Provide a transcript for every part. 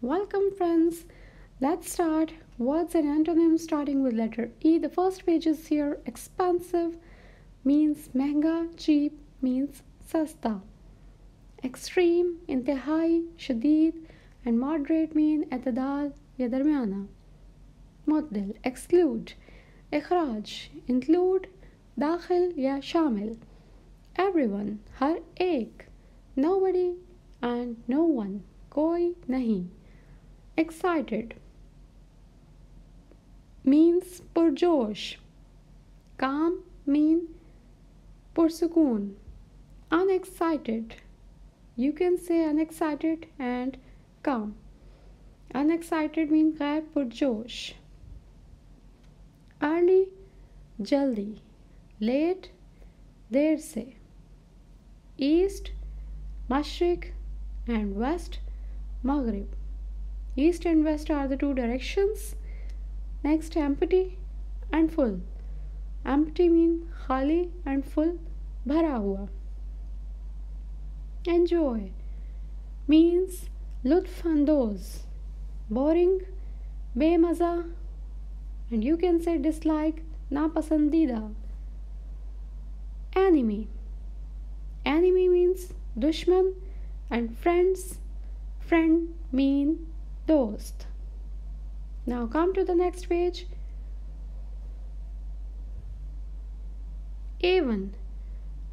Welcome, friends. Let's start. Words and antonyms starting with letter E. The first page is here. Expensive means महंगा, cheap means सस्ता. Extreme, इंतहाई, शदीद and moderate mean एतदाल या दरमियाना. मुतदल, exclude, इखराज, include, दाखिल या शामिल. Everyone, हर एक. Nobody and no one, कोई नहीं. Excited means पुरजोश. Calm mean पुरसुकून. Unexcited, you can say unexcited and calm. Unexcited means गैर पुरजोश. Early, जल्दी. Late, देर से. East, मशरिक and west, maghrib. East and west are the two directions. Next, empty and full. Empty means खाली and full, भरा हुआ. Enjoy means लुत्फ अंदोज. Boring, बेमज़ा and you can say dislike, नापसंदीदा. Enemy. Enemy means दुश्मन and friends. Friend mean दोस्त. Now come to the next page. Even.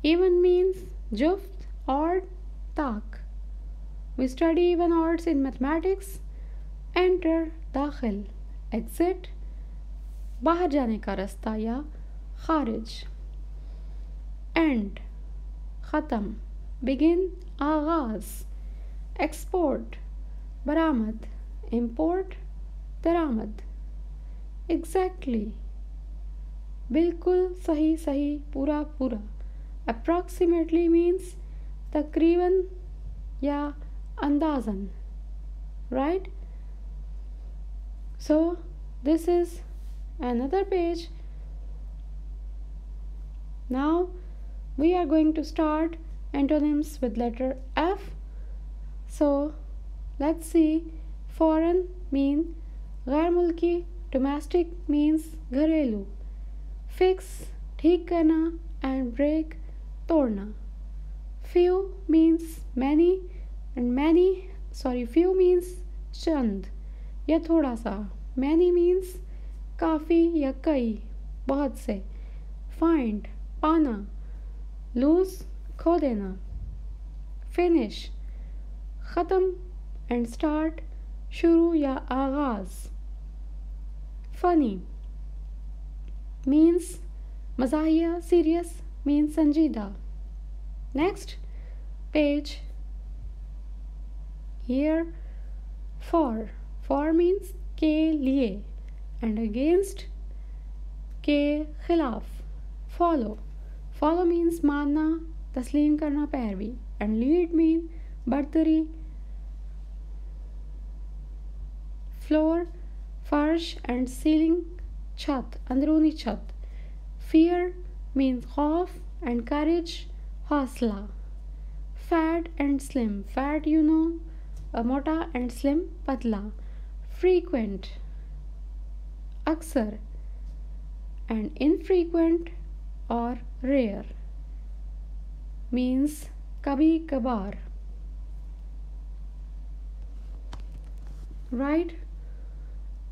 Even means juft, odd, tak. We study even odds in mathematics. Enter, दाखिल. Exit, बाहर जाने का रास्ता या खारिज. End, ख़त्म. Begin, आगाज. Export, बरामद. Import, दरामद. Exactly, बिल्कुल सही सही पूरा पूरा. Approximately means तकरीबन या अंदाज़न. Right? So this is another page. Now we are going to start antonyms with letter F. So let's see. Foreign mean गैर मुल्की. Domestic means घरेलू. Fix, ठीक करना and break, तोड़ना. Few means many and few means चंद या थोड़ा सा. Many means काफ़ी या कई, बहुत से. Find, पाना. Lose, खो देना. Finish, ख़त्म and start, शुरू या आगाज़. Funny means मज़ाहिया. Serious means संजीदा. Next page. Here, for means के लिए and against, के खिलाफ. Follow means मानना, तस्लीम करना, पैरवी. And lead mean बर्तरी. Floor, फर्श and ceiling, छत, अंदरूनी छत. Fear means खौफ and courage, हौसला. Fat and slim. Fat you know, मोटा and slim, पतला. Frequent, अक्सर and infrequent or rare means कभी कभार. Right?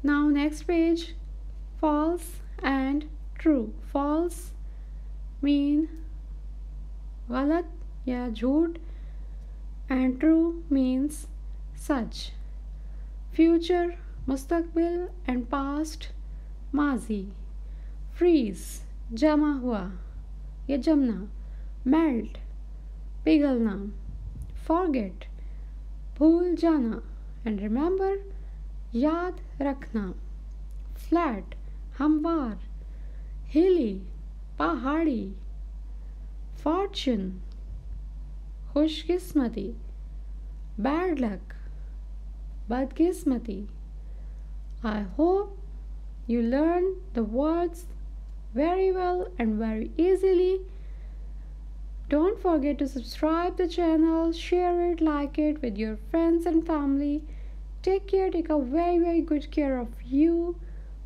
Now next page. False and true. False mean गलत या झूठ and true means such. Future, मुस्तकबिल and past, माजी. Freeze, जमा हुआ या जमना. Melt, पिघलना. Forget, भूल जाना and remember, याद रखना. Flat, हमवार. Hilly, पहाड़ी. Fortune, खुशकिस्मती. Bad luck, बदकिस्मती. I hope you learn the words very well and very easily. Don't forget to subscribe the channel, share it, like it with your friends and family. Take care, take a very, very good care of you.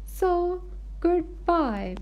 So, goodbye.